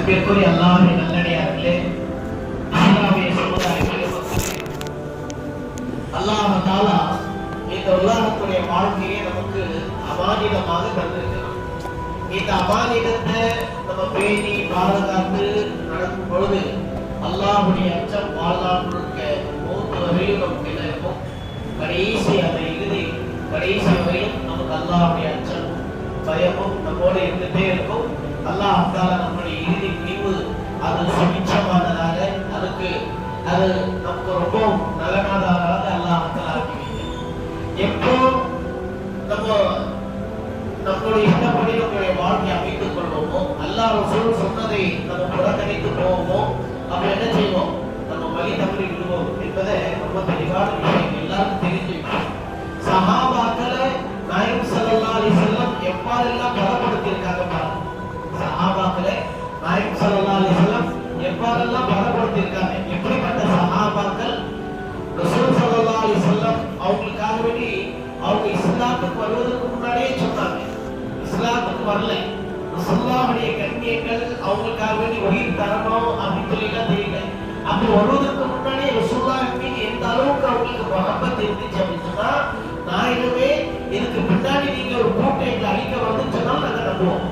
அன்பிற்குரிய அல்லாஹ்வின் நல்லடியார்களே, இஸ்லாமிய சமுதாயத்திலே மக்களே, அல்லாஹ் தஆலா இந்த உலகத்துடைய வாழ்க்கையை நமக்கு அமானிதமாக தந்திருக்கிறான். இந்த அமானிதத்தை நம்ம பேணி பாதுகாத்து நடக்கும் பொழுது அல்லாஹ்வுடைய அச்சம் வாழ்நாள் முழுக்க மௌத் வரையும் நமக்கு இருக்கும். கடைசி அந்த இறுதி கடைசி வரையும் நமக்கு அல்லாஹ்வுடைய அச்சம் பயமும் நம்மோடு இருந்துட்டே இருக்கும். அல்லாஹ் தஆலா நம்முடைய இறுதி முடிவு அது சுபிட்சமானதாக அதுக்கு அது நமக்கு ரொம்ப நலனானதாக அல்லாஹ் தஆலா ஆக்கி வைக்கிறார். எப்போ நம்ம நம்முடைய இஷ்டப்படி நம்முடைய வாழ்க்கையை அமைத்துக் கொள்வோமோ, அல்லாஹ் ரசூல் சொன்னதை நம்ம புறக்கணித்து போவோமோ, அப்ப என்ன செய்வோம்? நம்ம வழி தவறி விடுவோம் என்பதை ரொம்ப தெளிவான விஷயம் எல்லாருக்கும் தெரிஞ்சு. சஹாபாக்களை நாயகம் ஸல்லல்லாஹு அலைஹி வஸல்லம் எவ்வாறெல்லாம் பலப்படுத்தியிருக்காங்க பாருங்க. சஹாபாக்களை நாயகம் ஸல்லல்லாஹு அலைஹி வஸல்லம் எவ்வாறெல்லாம் பலப்படுத்தியிருக்காங்க. எப்படிப்பட்ட சஹாபாக்கள்? ரசூல் ஸல்லல்லாஹு அலைஹி வஸல்லம் அவங்களுக்காக வேண்டி அவங்க இஸ்லாத்துக்கு வருவதற்கு முன்னாடியே சொன்னாங்க. இஸ்லாத்துக்கு வரல, ரசூலுல்லாஹுடைய கண்ணியங்கள் அவங்களுக்காக வேண்டி உயிர் தரணும் அப்படின்னு சொல்லிலாம் தெரியல. அப்ப வருவதற்கு முன்னாடியே ரசூலுல்லாஹ் மீது எந்த அளவுக்கு அவங்களுக்கு மஹப்பத் இருந்துச்சு அப்படின்னு சொன்னா, நாயகமே இதுக்கு பின்னாடி நீங்க ஒரு கூட்டை அழிக்க வந்து சொன்னாலும் நாங்க நம்புவோம்,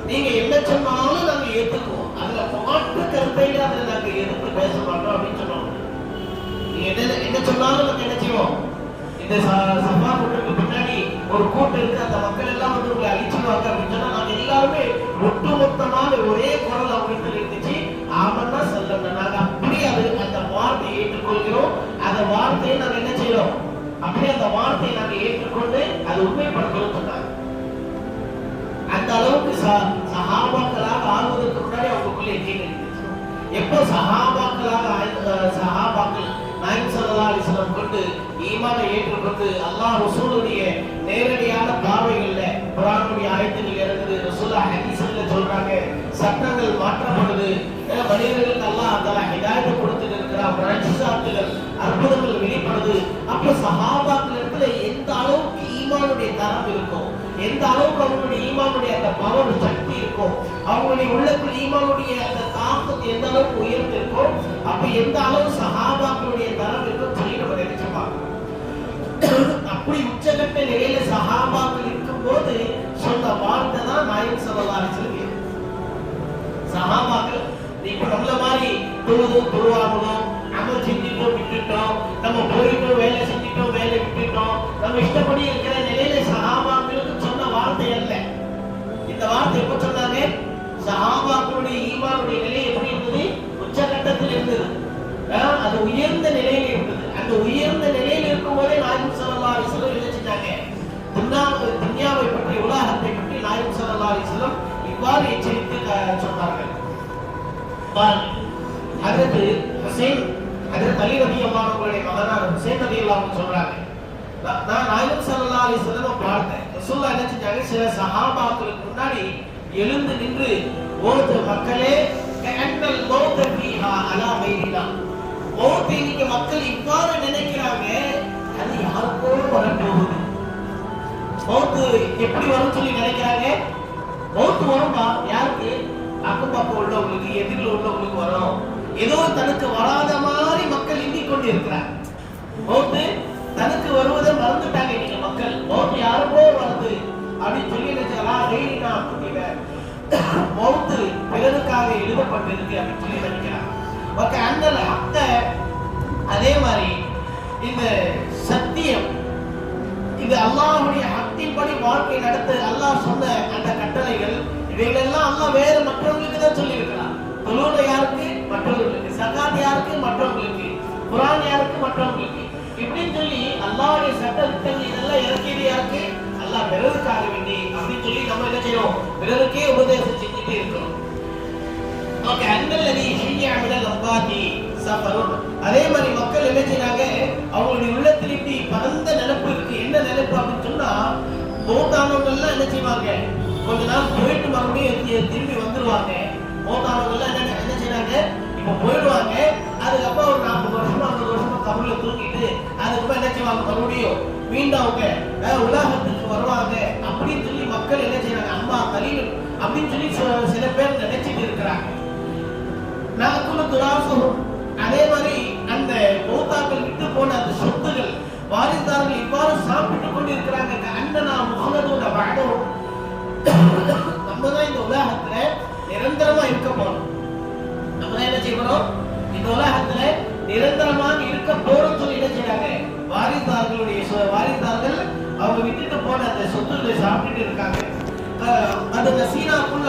நீங்க என்ன சொன்னாலும் நாங்க ஏத்துக்குவோம், அதுல மாற்று கருத்தையில அதுல நாங்க எதிர்த்து பேச மாட்டோம் அப்படின்னு சொன்னோம். நீங்க என்ன சொன்னாலும் நாங்க என்ன செய்வோம்? இந்த சபா கூட்டத்துக்கு பின்னாடி ஒரு கூட்டம் இருக்கு, அந்த மக்கள் எல்லாம் வந்து உங்களை அழிச்சுவாங்க அப்படின்னு சொன்னா நாங்க எல்லாருமே ஒட்டுமொத்தமான ஒரே குரல் அப்படின்னு இருந்துச்சு. ஆமன்னா சொல்லணும், நாங்க அப்படியே அது அந்த வார்த்தையை ஏற்றுக்கொள்கிறோம். அந்த வார்த்தையை நாங்க என்ன செய்யறோம்? அப்படியே அந்த வார்த்தையை நாங்க ஏற்றுக்கொண்டு அதை உண்மைப்படுத்தணும் சொன்னாங்க. அந்த அளவுக்கு சஹாபாக்களாக ஆகுவதற்கு முன்னாடி அவங்களுக்குள்ள எண்ணிக்கை இருந்துச்சு. எப்போ சஹாபாக்கள் நாயகம் ஸல்லல்லாஹு அலைஹி வஸல்லம் கொண்டு ஈமானை ஏற்றுக்கொண்டு அல்லாஹ் ரசூலுடைய நேரடியான பார்வைகள்ல குர்ஆனுடைய ஆயத்துகள் இறங்குது, ரசூலுல்லாஹ் ஹதீஸ்ல சொல்றாங்க, சட்டங்கள் மாற்றப்படுது, மனிதர்களுக்கு அல்லாஹ் தஆலா ஹிதாயத் கொடுத்துட்டு இருக்கிறார், முஅஜிஸாத்துகள் அற்புதங்கள் வெளிப்படுது. அப்ப சஹாபாக்கள் இடத்துல எந்த அளவுக்கு ஈமானுடைய தரம் இருக்கும், எந்த அளவுக்கு அவங்களுடைய ஈமானுடைய அந்த பவர் சக்தி இருக்கும், அவங்களுடைய உள்ளத்தில் ஈமானுடைய அந்த தாக்கத்தை எந்த அளவுக்கு உயர்ந்து இருக்கும், அப்ப எந்த அளவு சஹாபாக்களுடைய தரம் இருக்கும் சொல்லி நம்ம நினைச்சுப்பாங்க. அப்படி உச்சகட்ட நிலையில சஹாபாக்கள் இருக்கும் போது சொன்ன வார்த்தை தான் நாயகம் ஸல்லல்லாஹு அலைஹி வஸல்லம். சஹாபாக்கள் இப்ப நம்மள மாதிரி துருவாகணும், நம்ம செஞ்சிட்டோம் விட்டுட்டோம், நம்ம போயிட்டோம் வேலை செஞ்சிட்டோம் வேலை விட்டுட்டோம், நம்ம இஷ்டப்படி இருக்கிற நிலையில சஹாபாக்களுக்கு சொன்ன வார்த்தை அல்ல. இந்த வார்த்தை எப்ப சொன்னாங்க? சஹாபாக்களுடைய ஈமானுடைய நிலை எப்படி இருந்தது? உச்சகட்டத்தில் இருந்தது, அது உயர்ந்த நிலையில் இருந்தது. அந்த உயர்ந்த நிலையில் இருக்கும் போதே நாயகம் ஸல்லல்லாஹு அலைஹி வஸல்லம் என்ன செஞ்சாங்க? துன்யாவை பற்றி, உலகத்தை பற்றி நாயகம் ஸல்லல்லாஹு அலைஹி வஸல்லம் இவ்வாறு எச்சரித்து சொன்னார்கள். ஹஜ்ரத் ஹுசைன், ஹஜ்ரத் அலி ரலியல்லாஹு அன்ஹுடைய மகனார் ஹுசைன் ரலியல்லாஹு அன்ஹு சொல்றாங்க, நான் நாயகம் ஸல்லல்லாஹு அலைஹி வஸல்லம் பார்த்தேன். ரசூலுல்லாஹ் என்ன செஞ்சாங்க? சில சஹாபாக்களுக்கு முன்னாடி எழுந்து நின்று, ஓது மக்களே, கஅன்னல் மௌத ஃபீஹா அலா கைரினா, மௌத்தை இன்னைக்கு மக்கள் இவ்வாறு நினைக்கிறாங்க, அது யாருக்கோ வரப்போகுது. மௌத்து எப்படி வரும் சொல்லி நினைக்கிறாங்க? மௌத்து வரும்பா யாருக்கு? அக்கம் பக்கம் உள்ளவங்களுக்கு, எதிரில் உள்ளவங்களுக்கு வரும். ஏதோ தனக்கு வராத மாதிரி மக்கள் எண்ணிக்கொண்டு இருக்கிறார். மௌத்து தனக்கு வருவதை மறந்துட்டாங்க இன்னைக்கு மக்கள். மௌத்து யாருக்கோ வருது அப்படின்னு சொல்லி நினைச்சாலாம். மௌத்து பிறருக்காக எழுதப்பட்டிருக்கு அப்படின்னு சொல்லி நினைக்கிறாங்க. அதே மாதிரி இந்த சத்தியம், இது அல்லாஹ்வுடைய ஹக்கின்படி வாழ்க்கை நடத்த அல்லாஹ் சொன்ன அந்த கட்டளைகள், இவைகளெல்லாம் அல்லாஹ் வேற மற்றவங்களுக்கு தான் சொல்லி இருக்கிறான். தொழுகை யாருக்கு? மற்றவர்களுக்கு. ஸகாத் யாருக்கு? மற்றவங்களுக்கு. குர்ஆன் யாருக்கு? மற்றவங்களுக்கு. இப்படின்னு சொல்லி அல்லாஹ்வுடைய சட்டத்திட்டங்கள் இதெல்லாம் இறக்கியது யாருக்கு? அல்லாஹ் பிறருக்காக வேண்டி அப்படின்னு சொல்லி நம்ம என்ன செய்யணும்? பிறருக்கே உபதேசம் செஞ்சுட்டே இருக்கிறோம். அதே மாதிரி மக்கள் என்ன செய்யறாங்க? அவங்களுடைய உள்ளத்தில் இப்படி பரந்த நினைப்பு இருக்கு. என்ன நினைப்பு அப்படின்னு சொன்னா, மௌத்தானவங்க எல்லாம் என்ன செய்வாங்க? கொஞ்ச நாள் போயிட்டு மறுபடியும் திரும்பி வந்துருவாங்க. மௌத்தானவங்க எல்லாம் என்ன செய்யறாங்க? இப்ப போயிடுவாங்க. அதுக்கப்புறம் ஒரு 40 வருஷமா 50 வருஷமா கபர்ல தூங்கிட்டு அதுக்கப்புறம் என்ன செய்வாங்க? மறுபடியும் மீண்டும் அவங்க உலகத்துக்கு வருவாங்க அப்படின்னு சொல்லி மக்கள் என்ன செய்யறாங்க? அம்மா கலீல் அப்படின்னு சொல்லி சில பேர் நினைச்சிட்டு இருக்கிறாங்க. நாக்குல துராசும் அதே மாதிரி அந்த மௌத்தாக்கள் விட்டு போன அந்த சொத்துகள் வாரிசுதாரர்கள் இவ்வாறு சாப்பிட்டுக் கொண்டு இருக்கிறாங்க. அண்ணனா முகமதோட வாடும் நம்ம தான் இந்த உலகத்துல நிரந்தரமா இருக்க போறோம். நம்ம தான் என்ன செய்யணும், இந்த உலகத்துல நிரந்தரமாக இருக்க போறோம் சொல்லி என்ன செய்யறாங்க, வாரிசுதாரர்கள் அவங்க விட்டுட்டு போன அந்த சொத்துக்களை சாப்பிட்டுட்டு இருக்காங்க. அது நசீனாக்குள்ள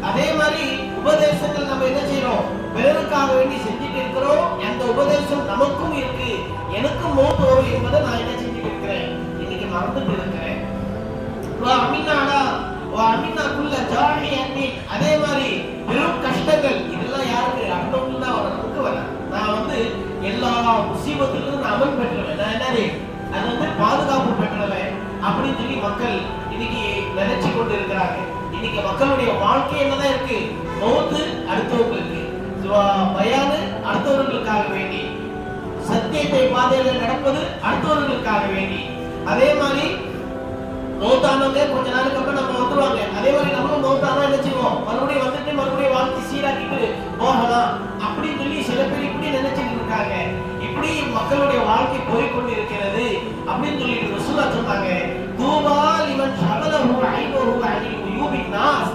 அதே மாதிரி உபதேசங்கள் நம்ம என்ன செய்யறோம், பிறருக்காக வேண்டி செஞ்சுட்டு இருக்கிறோம். அந்த உபதேசம் நமக்கும் இருக்கு. எனக்கும் மௌத் வரும் என்பதை நான் என்ன செஞ்சுட்டு இருக்கிறேன், இன்னைக்கு மறந்துட்டு இருக்கிறேன். அதே மாதிரி பெரும் கஷ்டங்கள் இதெல்லாம் யாருக்கு, அடுத்தவங்க தான் நமக்கு வர. நான் எல்லா முசீபத்திலும் நான் அமல் பெற்றவன், நான் என்னது அது பாதுகாப்பு பெற்றவன் அப்படின்னு சொல்லி மக்கள் இன்னைக்கு நினைச்சு கொண்டு இருக்கிறாங்க. இன்னைக்கு மக்களுடைய வாழ்க்கை என்னதான் இருக்கு, மௌத்து அடுத்தவங்களுக்கு, பயானு அடுத்தவர்களுக்காக வேண்டி, சத்தியத்தை பாதையில நடப்பது அடுத்தவர்களுக்காக வேண்டி. அதே மாதிரி மௌத்தானவங்க கொஞ்ச நாளுக்கு அப்புறம் நம்ம வந்துருவாங்க. அதே மாதிரி நம்மளும் மௌத்தானா என்ன செய்வோம், மறுபடியும் வந்துட்டு மறுபடியும் வாழ்க்கை சீராக்கிட்டு போகலாம் அப்படின்னு சொல்லி சில பேர் இப்படி நினைச்சிட்டு இருக்காங்க. இப்படி மக்களுடைய வாழ்க்கை போய்கொண்டு இருக்கிறது அப்படின்னு சொல்லிட்டு ரசூலா சொன்னாங்க, தூபா லிமன் ஷகலஹு ஐனுஹு அனில் உயூபின் நாஸ்.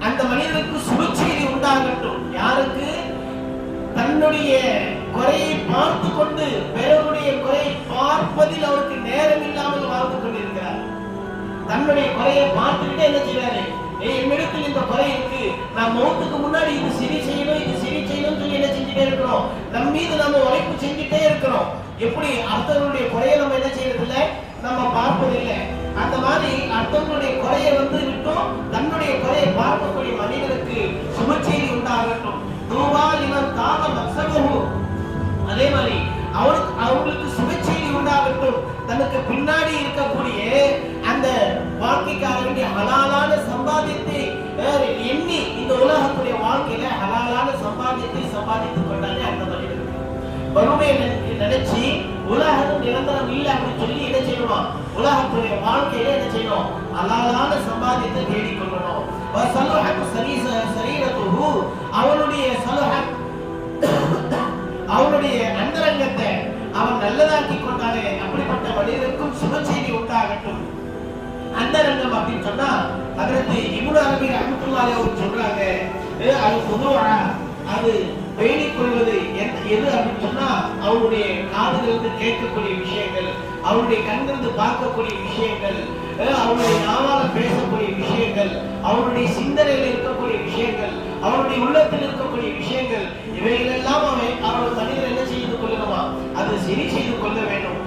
அந்த மனிதனுக்கு சுபச்செய்தி உண்டாகட்டும். யாருக்கு தன்னுடைய குறையை பார்த்து கொண்டு பிறருடைய குறையை பார்ப்பதில் அவருக்கு நேரம் இல்லாமல் வாழ்ந்து கொண்டிருக்கிறார். தன்னுடைய குறையை பார்த்துக்கிட்டே என்ன செய்யறாரு, என்னிடத்தில் இந்த குறை இருக்கு, நான் மௌத்துக்கு முன்னாடி இது சரி செய்யணும், இது சரி செய்யணும் சொல்லி என்ன செஞ்சுட்டே இருக்கிறோம், நம் மீது நம்ம உழைப்பு செஞ்சுட்டே இருக்கிறோம். எப்படி அடுத்தவங்களுடைய குறையை நம்ம என்ன செய்யறது இல்லை, நம்ம பார்ப்பதில்லை. அந்த மாதிரி அடுத்தவங்களுடைய குறையை விட்டோம், தன்னுடைய குறையை பார்க்கக்கூடிய மனிதனுக்கு சுபச்செய்தி உண்டாகட்டும். அதே மாதிரி அவங்களுக்கு சுபச்செய்தி உண்டாகட்டும். தனக்கு பின்னாடி இருக்கக்கூடிய அந்த வாழ்க்கைக்காக வேண்டிய ஹலாலான சம்பாதித்தை எண்ணி இந்த உலகத்துடைய வாழ்க்கையில ஹலாலான சம்பாதித்துக் கொண்டாலே அந்த மனிதனுக்கு வறுமையை நினைச்சு உலகம் நிரந்தரம் இல்லை அப்படின்னு சொல்லி என்ன செய்யணும், உலகத்துடைய வாழ்க்கையில என்ன செய்யணும், ஹலாலான சம்பாதித்தை தேடிக்கொள்ளணும். அவனுடைய சலுஹத், அவனுடைய அந்தரங்கத்தை அவன் நல்லதாக்கி கொண்டானே அப்படிப்பட்ட மனிதனுக்கும் சுபச்செய்தி உண்டாகட்டும். அந்தரங்கம் அப்படின்னு சொன்னா அதற்கு இப்னு அரபி ரஹ்மத்துல்லாஹி அலைஹி சொல்றாங்க, அது பொதுவா அது பேணிக் கொள்வது எது அப்படின்னு சொன்னா அவருடைய காதுகளிலிருந்து கேட்கக்கூடிய விஷயங்கள், அவருடைய கண்ணிலிருந்து பார்க்கக்கூடிய விஷயங்கள், அவருடைய நாவால பேசக்கூடிய விஷயங்கள், அவருடைய சிந்தனையில் இருக்கக்கூடிய விஷயங்கள், அவருடைய உள்ளத்தில் இருக்கக்கூடிய விஷயங்கள், இவைகளெல்லாம் அவருடைய மனிதர் என்ன செய்து கொள்ளணுமா, அது சரி செய்து கொள்ள வேண்டும்.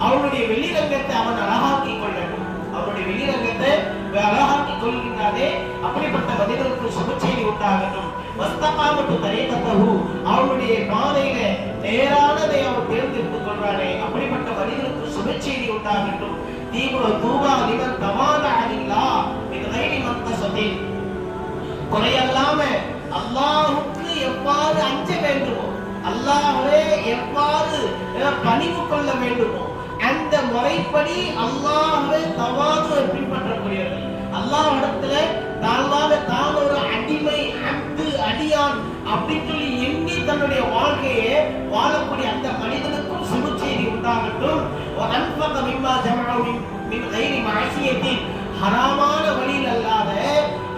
அவருடைய வெளிரங்கத்தை அவன் அழகாக்கி கொள்ளட்டும். அவருடைய வெளிரங்கத்தை அழகாக்கி கொள்கின்றானே அப்படிப்பட்ட மனிதனுக்கு சுபச்செய்தி உண்டாகட்டும். அவனுடைய பாதையில நேரானதை அவன் தேர்ந்தெடுத்துக் கொள்றானே அப்படிப்பட்ட மனிதனுக்கு சுபச்செய்தி உண்டாகட்டும். குறையல்லாம அல்லாஹ்வுக்கு எவ்வாறு அஞ்ச வேண்டுமோ, அல்லாஹ்வை எவ்வாறு பணிவு கொள்ள வேண்டுமோ அந்த முறைப்படி அல்லாஹ்வை தவாது பின்பற்றக்கூடியவர்கள், அல்லாஹ்விடத்துல தான் ஒரு அடிமை, அடியான் அப்படின்னு சொல்லி எண்ணி தன்னுடைய வாழ்க்கையை வாழக்கூடிய அந்த மனிதனுக்கும் சுபச்செய்தி உண்டாகட்டும். ஹராமான வழியில் அல்லாத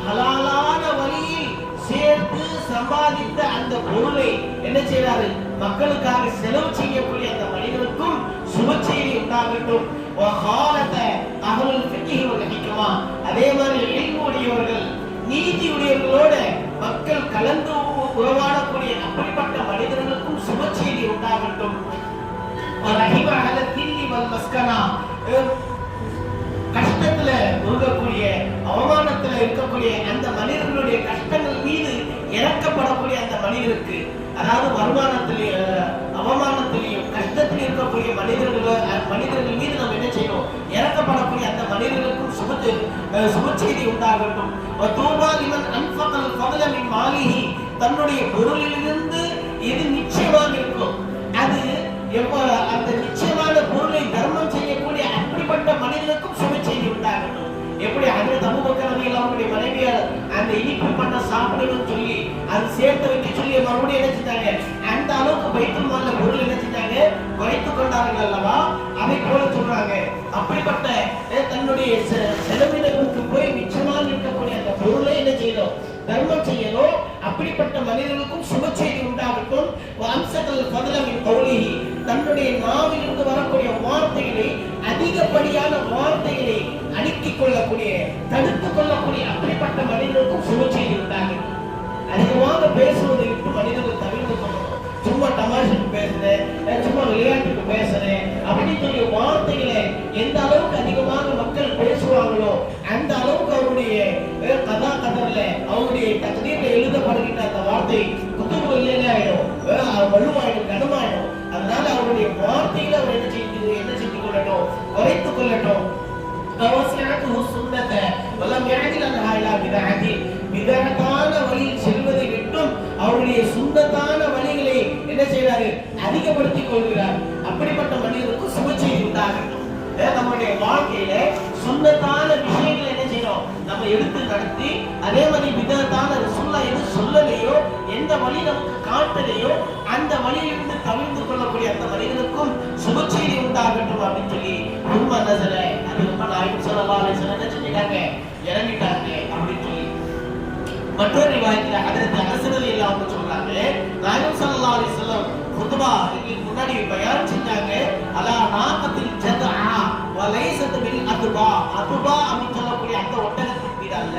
ஹலாலான வழியில் சேர்த்து சம்பாதித்த அந்த பொருளை என்ன செய்யறாரு, மக்களுக்காக செலவு செய்யக்கூடிய அந்த மனிதனுக்கும் சுபச்செய்தி உண்டாகட்டும். அதே மாதிரி இல்முடையவர்கள், நீதியுடையவர்களோட மக்கள் கலந்து உறவாடக்கூடிய அப்படிப்பட்ட மனிதர்களுக்கும் சுபச்செய்தி உண்டாகட்டும். கஷ்டத்துல இருக்கக்கூடிய, அவமானத்துல இருக்கக்கூடிய அந்த மனிதர்களுடைய கஷ்டங்கள் மீது இறக்கப்படக்கூடிய அந்த மனிதருக்கு, அதாவது வருமானத்திலேயும் அவமானத்திலையும் கஷ்டத்தில் இருக்கக்கூடிய மனிதர்கள் மீது நம்ம என்ன செய்யணும், இறக்கப்படக்கூடிய அந்த மனிதர்களுக்கும் சுபச்செய்தி உண்டாகட்டும். தன்னுடைய பொருளிலிருந்து எது நிச்சயமாக இருக்கும், அது அந்த நிச்சயமான பொருளை தர்மம் செய்யக்கூடிய அப்படிப்பட்ட மனிதனுக்கும் சுபச்செய்தி உண்டாகட்டும். எப்படி ஹஜ்ரத் அபூபக்கர் ரலியல்லாஹு அன்ஹு மனைவியார் அந்த இனிப்பு பண்ண சாப்பிடணும்னு சொல்லி அது சேர்த்து வைக்க சொல்லி மறுபடியும் என்ன செஞ்சாங்க, அந்த அளவுக்கு பைத்துல் மால்ல பொருள் என்ன செஞ்சாங்க, குறைத்துக் கொண்டார்கள் அல்லவா. அதை போல சொல்றாங்க. அப்படிப்பட்ட தன்னுடைய செலவினங்களுக்கு போய் மிச்சமாக இருக்கக்கூடிய அந்த பொருளை என்ன செய்யணும், தர்மம் செய்யணும். அப்படிப்பட்ட மனிதர்களுக்கும் சுப செய்தி உண்டாகட்டும். வம்சத்தில் பதலமின் கௌலிஹி, தன்னுடைய நாவிலிருந்து வரக்கூடிய வார்த்தைகளை, அதிகப்படியான வார்த்தைகளை அடுக்கிக் கொள்ளக்கூடிய, தடுத்துக் கொள்ளக்கூடிய அப்படிப்பட்ட மனிதர்களுக்கும் சுப செய்தி உண்டாகட்டும். அதிகமாக பேசுவதை விட்டு மனிதர்கள் தவிர்த்து கொள்ளணும். சும்மா தமாஷுக்கு பேசுறேன், சும்மா விளையாட்டுக்கு பேசுறேன் அப்படின்னு சொல்லி வார்த்தைகளை எந்த அளவுக்கு அதிகமாக மக்கள் பேசுவாங்களோ அந்த அளவுக்கு அவருடைய கதா கதர்ல அவருடைய தக்தீர்ல எழுதப்படுகின்ற அந்த வார்த்தை குத்துபு இல்லையே ஆயிடும், வலுவாயிடும், கனமாயிடும். அதனால அவருடைய வார்த்தையில அவர் என்ன செஞ்சு கொள்ளட்டும், குறைத்துக் கொள்ளட்டும். விதத்தான வழியில் செல்வதை விட்டும் அவருடைய சுண்ணத்தான வழிகளை என்ன செய்யறாரு, அதிகப்படுத்திக் கொள்கிறார். அப்படிப்பட்ட மனிதருக்கு சுப செய்தி உண்டாகட்டும். நம்முடைய வாழ்க்கையில சுண்ணத்தான விஷயங்களை என்ன செய்யணும், நம்ம எடுத்து நடத்தி, அதே மாதிரி விதத்தான ரசூலுல்லாஹ் எது சொல்லலையோ, எந்த வழி நமக்கு காட்டலையோ அந்த வழியிலிருந்து தவிர்த்து கொள்ளக்கூடிய அந்த மனிதனுக்கும் சுப செய்தி உண்டாகட்டும் அப்படின்னு சொல்லி உண்மை நசல அது ரொம்ப நாயகம் ஸல்லல்லாஹு அலைஹி வஸல்லம் என்ன செஞ்சிட்டாங்க, இறங்கிட்டாங்க அப்படின்னு சொல்லி. மற்றொரு ரிவாயத்துல ஹஜ்ரத் அனஸ் ரலியல்லாஹு அன்ஹு சொல்றாங்க, நாயகம் ஸல்லல்லாஹு அலைஹி வஸல்லம் குத்பா இதுக்கு முன்னாடி பயான் செஞ்சாங்க. அலா நாகத்தில் ஜதா வலைஸத் பில் அதுபா, அதுபா அப்படின்னு சொல்லக்கூடிய அந்த ஒட்டகத்தின் மீது அல்ல,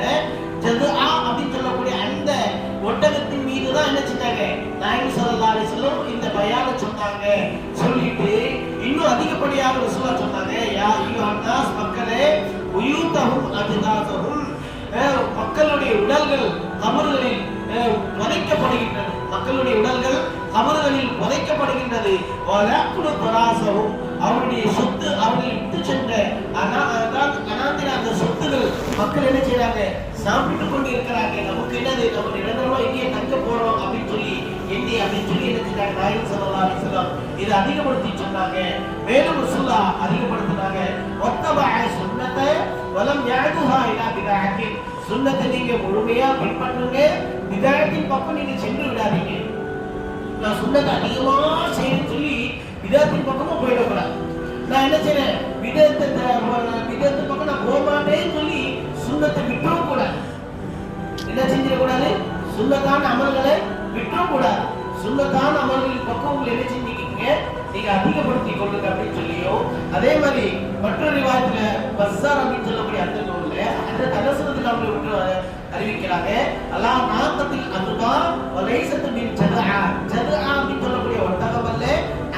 ஜதா அப்படின்னு சொல்லக்கூடிய அந்த ஒட்டகத்தின் மீது தான் என்ன செஞ்சாங்க, நாயகம் ஸல்லல்லாஹு அலைஹி வஸல்லம் இந்த பயானை சொன்னாங்க. சொல்லிட்டு இன்னும் அதிகப்படியாக ரசூலுல்லாஹ் சொன்னாங்க, யா அய்யுஹன் நாஸ், மக்களே, உயூதஹும் அஜ்தாஸஹும், மக்களுடைய உடல்கள் கபர்களில் புதைக்கப்படுகின்றது, மக்களுடைய உடல்கள் கபர்களில் புதைக்கப்படுகின்றது. வலக்குடு பராசவும், அவருடைய சொத்து, அவர்கள் விட்டு சென்ற அனாந்திர அந்த சொத்துகள் மக்கள் என்ன செய்யறாங்க, சாப்பிட்டு கொண்டு இருக்கிறாங்க. நமக்கு என்னது, நம்ம நிரந்தரமா எங்கேயே தங்க போறோம் அப்படின்னு சொல்லி எண்ணி அப்படின்னு சொல்லி என்ன செஞ்சாங்க, நாயகம் ஸல்லல்லாஹு அலைஹி வஸல்லம் இதை அதிகப்படுத்தி சொன்னாங்க. மேலும் ரசூலுல்லாஹ் அதிகப்படுத்தினாங்க, வத்தபஅ சுன்னத வலம் யஅதுஹா இலா பிதஅத்தின், சுன்னத்தை நீங்க முழுமையா பின்பற்றுங்க, பிதஅத்தின் பக்கம் நீங்க சென்று விடாதீங்க. நான் சுன்னத்தை அதிகமா செய்யணும்னு சொல்லி பிதஅத்தின் பக்கமும் போயிடக்கூடாது. நான் என்ன செய்யறேன், பிதஅத்து பக்கம் நான் போக மாட்டேன்னு சொல்லி சுன்னத்தை விட்டுறவும் கூடாது. என்ன செஞ்சிடக்கூடாது, சுன்னத்தான அமல்களை விட்டுறவும் கூடாது. சுன்னத்தான அமல்களின் பக்கம் உங்களை என்ன செஞ்சுக்கிங்க, நீங்க அதிகப்படுத்திக் கொள்ளுங்க அப்படின்னு சொல்லியோ. அதே மாதிரி மற்றொரு ரிவாயத்துல பஸ்ஸார் அப்படின்னு சொல்லக்கூடிய அந்த நூல்ல அந்த தனசுரத்தில் அவங்க விட்டு அறிவிக்கிறாங்க, அல்லாஹ் நாகத்தில் அதுபா வலைஸத் பில் ஜதா, ஜதா அப்படின்னு சொல்லக்கூடிய ஒட்டகம் அல்ல,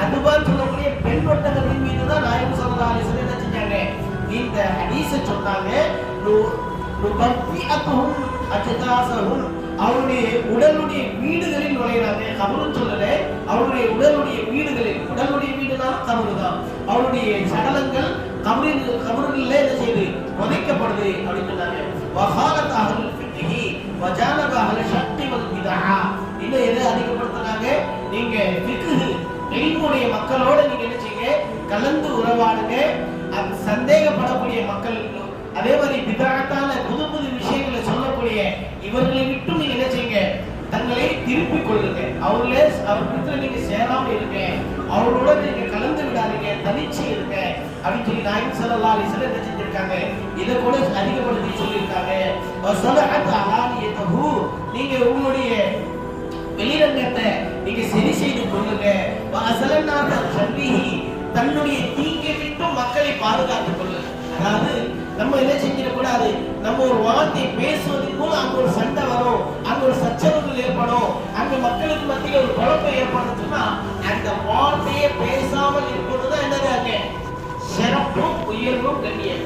அதுபா சொல்லக்கூடிய பெண் ஒட்டகத்தின் மீது தான் நாயகம் ஸல்லல்லாஹு அலைஹி வஸல்லம் என்ன செஞ்சாங்க, இந்த ஹதீஸை சொன்னாங்க. நுபத்திஅத்துஹும் அஜ்தாஸஹும், அவருடைய உடலுடைய வீடுகளில் நுழையிறாங்க. கபருன்னு சொல்லல, அவருடைய உடலுடைய வீடுகளில், உடலுடைய வீடுனா கபரு தான், அவருடைய சடலங்கள் கபருகளில் என்ன செய்யுது, புதைக்கப்படுது அப்படின்னு சொன்னாங்க. வஹாலத் அஹ்லுல் ஃபிக்ஹி வஜானப அஹ்லுல் ஷக்தி வல் பிதஆ, இன்னும் எதை அதிகப்படுத்துறாங்க, நீங்க ஃபிக்ஹ் இல்முடைய மக்களோட நீங்க என்ன செய்யுங்க, கலந்து உறவாடுங்க. அது சந்தேகப்படக்கூடிய மக்கள், அதே மாதிரி பிதஅத்தான புது புது விஷயங்களை சொல்லக்கூடிய இவர்களை விட்டு நீங்க என்ன செய்யுங்க, தங்களை திருப்பிக் கொள்ளுங்க. அவர்கிட்ட நீங்க சேராம இருங்க, அவரோட நீங்க கலந்து விடாதீங்க, தனிச்சு இருங்க அப்படின்னு சொல்லி நாயகம் ஸல்லல்லாஹு அலைஹி வஸல்லம் என்ன செஞ்சிருக்காங்க, இதை கூட அதிகப்படுத்தி சொல்லியிருக்காங்க. வஸலஹத் அலானியதஹு, நீங்க உங்களுடைய வெளிரங்கத்தை நீங்க சரி செய்து கொள்ளுங்க. வஸலன்னாத ஷர்ரிஹி, தன்னுடைய தீங்கை விட்டு மக்களை பாதுகாத்துக் கொள்ளுங்க. அதாவது நம்ம என்ன செஞ்சிடக்கூடாது, நம்ம ஒரு வார்த்தை பேசுவதன் மூலம் அங்க ஒரு சண்டை வரும், அங்க ஒரு சச்சரவுகள் ஏற்படும், அங்க மக்களுக்கு மத்தியில் ஒரு குழப்பம் ஏற்படுச்சுன்னா அந்த வார்த்தையை பேசாமல் இருப்பதுதான் என்னது, அங்க சிறப்பும் உயர்வும் கண்ணியம்.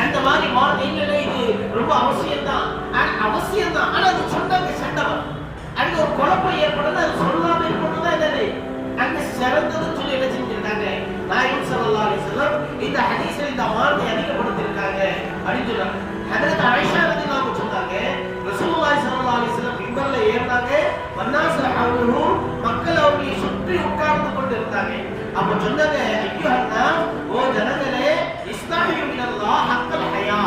அந்த மாதிரி வார்த்தைகள் இது ரொம்ப அவசியம்தான், ஆனா அது சொன்னாங்க சண்டை வரும், அங்க ஒரு குழப்பம் ஏற்படுது, அது சொல்லாம இருப்பதுதான் என்னது அங்க சிறந்ததுன்னு சொல்லி என்ன செஞ்சிருக்காங்க, நாயகம் ஸல்லல்லாஹு அலைஹி வஸல்லம் இந்த ஹதீஸில் இந்த வார்த்தை அதிகப்படுத்தியிருக்காங்க அப்படின்னு சொல்றாங்க. ஹஜ்ரத் ஆயிஷா ரலியல்லாஹு அன்ஹா சொன்னாங்க, ரசூலுல்லாஹி ஸல்லல்லாஹு அலைஹி வஸல்லம் மிம்பர்ல ஏறினாங்க, வன்னாஸ் ஹவுலுஹு, மக்கள் அவர்களை சுற்றி உட்கார்ந்து கொண்டு இருந்தாங்க. அப்ப சொன்னாங்க, ஐயுஹன்னா, ஓ ஜனங்களே, இஸ்தாஹியு மினல்லாஹ் ஹக்கல் ஹயா,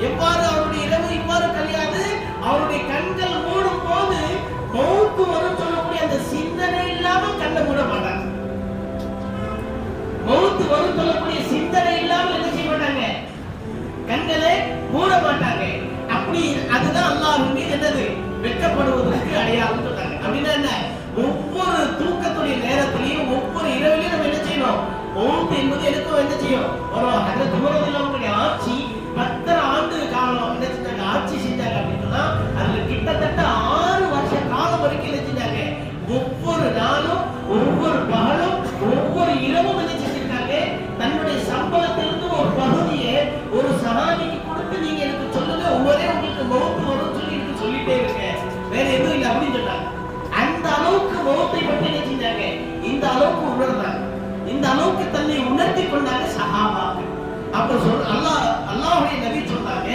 எவ்வாறு அவருடைய இரவு இவ்வாறு கழியாது, அவருடைய கண்கள் மூடும் போது மௌத்து வரும் சொல்லக்கூடிய அந்த சிந்தனை இல்லாமல் கண்ணை மூட மாட்டாங்க. மௌத்து வரும் சொல்லக்கூடிய சிந்தனை இல்லாமல் என்ன செய்ய மாட்டாங்க, கண்களை மூட மாட்டாங்க. அப்படி அதுதான் அல்லாஹ்வின் மீது என்னது, வெட்கப்படுவதற்கு அடையாளம் சொன்னாங்க. அப்படின்னா என்ன, ஒவ்வொரு தூக்கத்துடைய நேரத்திலையும் ஒவ்வொரு இரவிலையும் நம்ம என்ன செய்யணும், மௌத் என்பது எனக்கும் என்ன செய்யும் வரும். ஹஜ்ரத் உமர் ரலியல்லாஹு அன்ஹு ஆட்சி 10 ஆண்டு காலம் என்ன செஞ்சாங்க, ஆட்சி செஞ்சாங்க. அப்படின்னா அதுல கிட்டத்தட்ட 6 வருஷ காலம் வரைக்கும் என்ன செஞ்சாங்க, ஒவ்வொரு நாளும் ஒவ்வொரு பகலும் ஒவ்வொரு இரவும் என்ன செஞ்சிருக்காங்க, தன்னுடைய சம்பளத்திலிருந்து ஒரு பகுதியை ஒரு சஹாபிக்கு கொடுத்து நீங்க எனக்கு சொல்லுங்க, ஒவ்வொரே உங்களுக்கு மௌத் வரும் சொல்லி எனக்கு சொல்லிட்டே இருக்க, வேற எதுவும் இல்லை அப்படின்னு சொன்னாங்க. அந்த அளவுக்கு மௌத்தை பற்றி என்ன செஞ்சாங்க, இந்த அளவுக்கு உணர்ந்தாங்க, இந்த அளவுக்கு தன்னை உணர்த்தி கொண்டாங்க சஹாபாக்கள். அப்ப அல்லாஹ்வுடைய நபி சொன்னாங்க,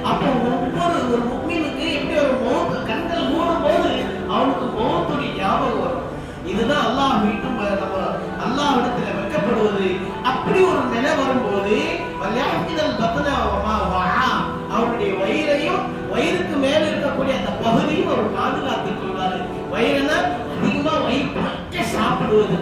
அப்போ ஒவ்வொரு ஒரு முஃமினுக்கு எப்படி ஒரு மௌத் கண்கள் மூடும் போது அவனுக்கு மௌத்துடைய ஞாபகம் வரும். இதுதான் அல்லாஹ் மீட்டும் நம்ம அல்லாஹ்விடத்தில் வெட்கப்படுவது. அப்படி ஒரு நிலை வரும்போது வல்யாஹிதல் பத்னா வஹா, அவருடைய வயிறையும் வயிறுக்கு மேல இருக்கக்கூடிய அந்த பகுதியும் அவர் பாதுகாத்துக் கொள்வாரு. வயிறுனா அதிகமா வயிறு பச்சை சாப்பிடுவது.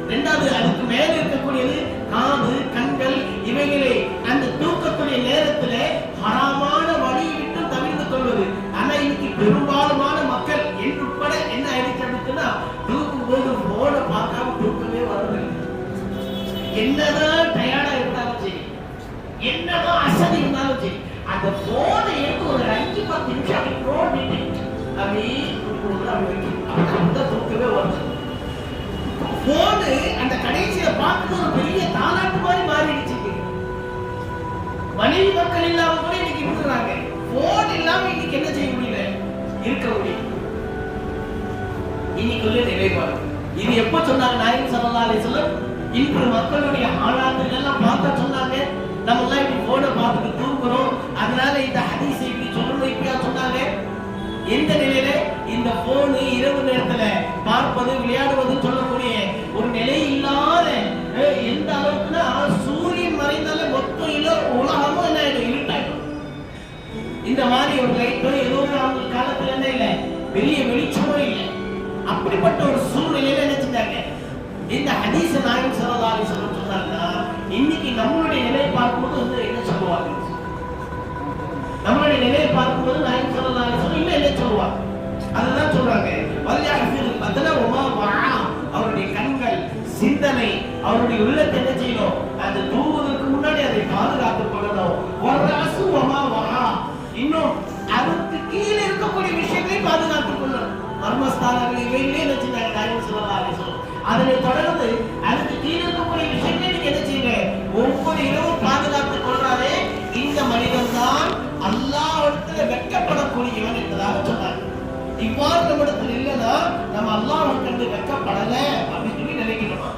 இரண்டாவது அதுக்கு மேல இருக்கக்கூடியது காது, கண்கள், இவைகளை அந்த தூக்கத்துடைய நேரத்துல ஹராமான வழியை விட்டு தவிர்த்து கொள்வது. ஆனா இன்னைக்கு பெரும்பாலுமான மக்கள் என்று உட்பட என்ன ஆயிடுச்சுன்னா, தூக்கும் போது போன பார்க்காம தூக்கமே வரவில்லை. என்னதான் டயர்டா இருந்தாலும் சரி, என்னதான் அசதி இருந்தாலும் சரி, அந்த போனை எடுத்து ஒரு 5-10 நிமிஷம் அப்படி போட்டுட்டு அப்படி தூக்கமே வருது. போனு அந்த கடைசியில பார்த்து ஒரு பெரிய தாலாட்டு மாதிரி மாறிடுச்சு. மனைவி மக்கள் இல்லாம கூட இன்னைக்கு இருக்கிறாங்க. போன் இல்லாம இன்னைக்கு என்ன செய்ய முடியல, இருக்க முடியும். இன்னைக்குள்ள நிறைவாரு. இது எப்ப சொன்னாங்க நாயகம் ஸல்லல்லாஹு அலைஹி வஸல்லம், இன்று மக்களுடைய ஆளாத்துகள் எல்லாம் பார்க்க சொன்னாங்க. நம்ம எல்லாம் இப்படி போனை பார்த்துட்டு தூங்குறோம், அதனால இந்த ஹதீஸை இப்படி சொல்லணும் இப்படியா சொன்னாங்க. எந்த நிலையில இந்த போனு இரவு நேரத்துல பார்ப்பது விளையாடுவது சொல்லக்கூடிய ஒரு நிலை இல்லாத எந்த அளவுக்குன்னா, சூரியன் மறைந்தாலே மொத்த உலகமும் என்ன ஆயிடும், இருட்டாயிடும். இந்த மாதிரி ஒரு லைட்டோ ஏதோ அவங்க காலத்துல என்ன இல்லை, பெரிய வெளிச்சமோ இல்லை. அப்படிப்பட்ட ஒரு சூழ்நிலையில என்ன செஞ்சாங்க, இந்த ஹதீஸ் நாயகம் ஸல்லல்லாஹு அலைஹி வஸல்லம் சொன்னாங்கன்னா, இன்னைக்கு நம்மளுடைய நிலையை பார்க்கும்போது வந்து என்ன சொல்லுவாங்க, நம்மளுடைய நிலையை பார்க்கும்போது நாயகம் ஸல்லல்லாஹு அலைஹி வஸல்லம் இன்னும் என்ன சொல்லுவாங்க, அதுதான் சொல்றாங்க. வல்யாஹில் பத்னா வஹா, அவருடைய கண்கள், சிந்தனை, அவருடைய உள்ளத்தை என்ன செய்யணும், அது தூங்குவதற்கு முன்னாடி அதை பாதுகாத்துக் கொள்ளணும். வராசு வஹா, இன்னும் அதுக்கு கீழே இருக்கக்கூடிய விஷயங்களை பாதுகாத்துக் கொள்ளணும். மர்மஸ்தானங்கள் இவைகளே என்ன செஞ்சாங்க நாயகம் ஸல்லல்லாஹு அலைஹி வஸல்லம். அதனை தொடர்ந்து அதுக்கு கீழே இருக்கக்கூடிய விஷயங்களை நீங்க என்ன செய்யுங்க, ஒவ்வொரு இரவும் பாதுகாத்துக் கொள்றாரே, இந்த மனிதன் தான் அல்லாஹ்விடத்தில் வெட்கப்படக்கூடியவன் என்பதாக சொன்னாங்க. இவ்வாறு நம்மிடத்தில் இல்லைன்னா நம்ம அல்லாஹ்வை கண்டு வெட்கப்படல அப்படின்னு சொல்லி நினைக்கணுமா.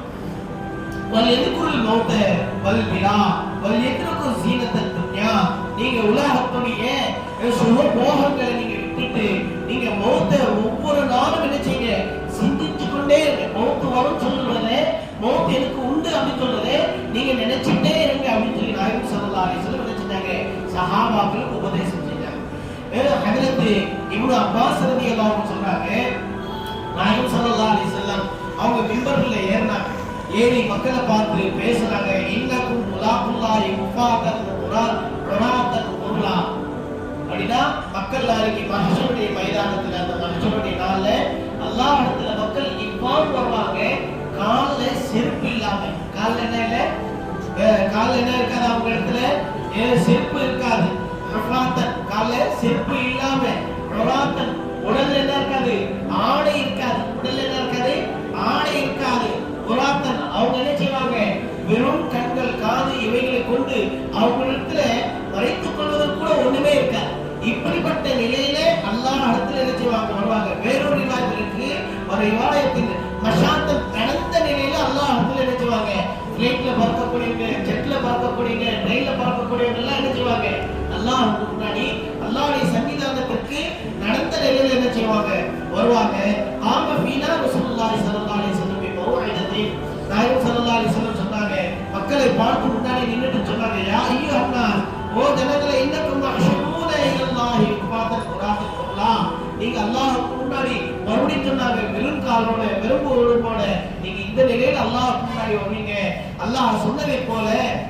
வல் எதுக்குள் மௌத்த வல் பிலா வல் எதுக்கு சீனத்த துன்யா, நீங்க உலகத்துடைய சுக போகங்களை நீங்க விட்டுட்டு நீங்க மௌத்த ஒவ்வொரு நாளும் என்ன செய்யுங்க, சிந்திச்சு கொண்டே இருங்க. மௌத்து வரும் சொல்லுவதே, மௌத் எனக்கு உண்டு அப்படின்னு சொல்றதே நீங்க நினைச்சுட்டே இருங்க அப்படின்னு சொல்லி நாயகம் ஸல்லல்லாஹு அலைஹி வஸல்லம் நினைச்சிட்டாங்க. சஹாபாக்களுக்கு உபதேசம் செஞ்சாங்க. ஹஜ்ரத் இப்னு அப்பாஸ் ரலியல்லாஹு அன்ஹு சொல்றாங்க, நாயகம் ஸல்லல்லாஹு அலைஹி வஸல்லம் அவங்க மிம்பர்ல ஏறினாங்க. ஏறி மக்களை பார்த்து பேசுறாங்க. இன்னக்கும் முலாக்குல்லாஹி முஃபாதன் குராத்தன் குர்லா, அப்படின்னா மக்கள் நாளைக்கு மஹ்ஷருடைய மைதானத்துல, அந்த மஹ்ஷருடைய நாள்ல அல்லாஹ்விடத்துல மக்கள் இவ்வாறு வருவாங்க, கால்ல செருப்பு இல்லாம. கால்ல என்ன இல்ல, கால்ல என்ன இருக்காது, அவங்க இடத்துல செருப்பு இருக்காது. கால்ல செருப்பு இல்லாம, உடல்ல என்ன இருக்காது, ஆடை இருக்காது. உடல்ல என்ன இருக்காது, ஆடை இருக்காது. குராத்தன், அவங்க என்ன செய்வாங்க, வெறும் கண்கள், காது இவைகளை கொண்டு அவங்களிடத்துல மறைத்துக் கொள்வதற்கு கூட ஒண்ணுமே இருக்காது. இப்படிப்பட்ட நிலையில அல்லாஹ் இடத்துல என்ன செய்வாங்க, வருவாங்க. வேறொரு ரிவாயத்திற்கு ஒரு ரிவாயத்தின் மஷாத்தம் நடந்த நிலையில அல்லாஹ் இடத்துல என்ன செய்வாங்க, பிளைட்ல பார்க்கக்கூடியவங்க, ஜெட்ல பார்க்கக்கூடியவங்க, ட்ரெயின்ல பார்க்கக்கூடியவங்க எல்லாம் என்ன செய்வாங்க, அல்லாஹ்வுக்கு முன்னாடி அல்லாஹ்வுடைய சன்னிதானத்திற்கு நடந்த நிலையில என்ன செய்வாங்க, வருவாங்க. காம ஃபீனா ரசூலுல்லாஹி ஸல்லல்லாஹு அலைஹி வஸல்லம் மௌஇதத்தி, நாயகம் ஸல்லல்லாஹு அலைஹி வஸல்லம் சொன்னாங்க, மக்களை பார்த்து முன்னாடி நின்னுட்டு சொன்னாங்க, யா அய்யுஹன் நாஸ், ஓ ஓ ஜனங்களே, இன்னக்கும் மஹ்ஷூரூன இலல்லாஹி உஃபாதன் உராஹில் குர்லாம், நீங்க அல்லாஹ்வுக்கு முன்னாடி மறுபடியும் சொன்னாங்க, வெறும் காலோட வெறும் உருவோட நீங்க இந்த நிலையில அல்லாஹ்வுக்கு முன்னாடி வருவீங்க. அல்லாஹ் சொன்னதை போல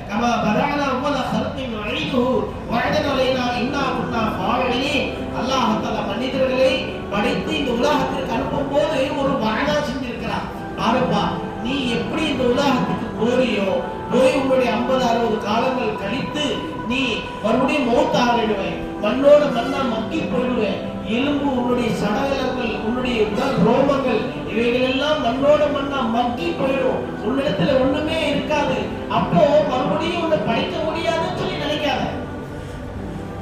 கமா பரஅனா அவ்வல ஹல்கின் நுஈதுஹு வஅதன் அலைனா இன்னா குன்னா ஃபாயிலீன், அல்லாஹ் தஆலா மனிதர்களை படைத்து இந்த உலகத்திற்கு அனுப்பும் போது ஒரு வாதா செஞ்சிருக்கிறார். பாருப்பா, நீ எப்படி இந்த உலகத்துக்கு போறியோ, போய் உன்னுடைய 50-60 காலங்கள் கழித்து நீ மறுபடியும் மௌத்தாகிடுவேன், மண்ணோட மண்ணா மக்கி போயிடுவேன், எலும்பு உன்னுடைய சடலங்கள் உன்னுடைய உடல் ரோமங்கள் இவைகள் எல்லாம் மண்ணோட மண்ணா மக்கி போயிடும், உன்னிடத்துல ஒண்ணுமே இருக்காது. அப்போ மறுபடியும் உன்னை படைக்க முடியாதுன்னு சொல்லி நினைக்காத,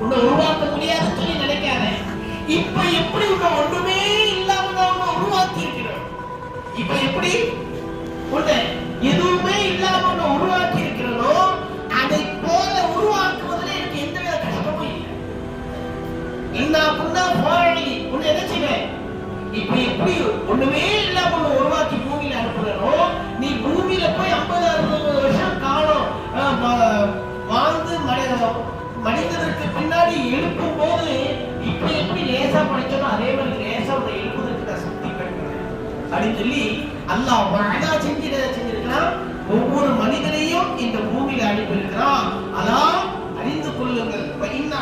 உன்னை உருவாக்க முடியாதுன்னு சொல்லி நினைக்காத. இப்ப எப்படி உன்னை ஒண்ணுமே இல்லாம உன்னை உருவாக்கி இருக்கிறோம், இப்ப எப்படி உன்னை எதுவுமே இல்லாம உன்னை உருவாக்கி இருக்கிறனோ அதை போல உருவாக்குவதில் எனக்கு எந்தவித கஷ்டமும் இல்லை. இன்னா குன்னா ஃபாயிலீன், உன்னை என்ன செய்வேன், இப்ப எப்படி ஒண்ணுமே இல்லாம உன்னை உருவாக்கி பூமியில அனுப்புறனோ, நீ பூமியில போய் 50-60 வருஷம் காலம் வாழ்ந்து மனிதனுக்கு பின்னாடி எழுப்பும் போது இப்ப எப்படி லேசா படைச்சோம் அதே மாதிரி லேசா உன்னை எழுப்புவதற்கு நான் சக்தி பெற்றேன் அப்படின்னு சொல்லி அல்லாஹ் வாதா செஞ்சிருக்கிறான். ஒவ்வொரு மனிதனையும் இந்த பூமியில அனுப்பியிருக்கிறான். அதான் அறிந்து கொள்ளுங்கள்.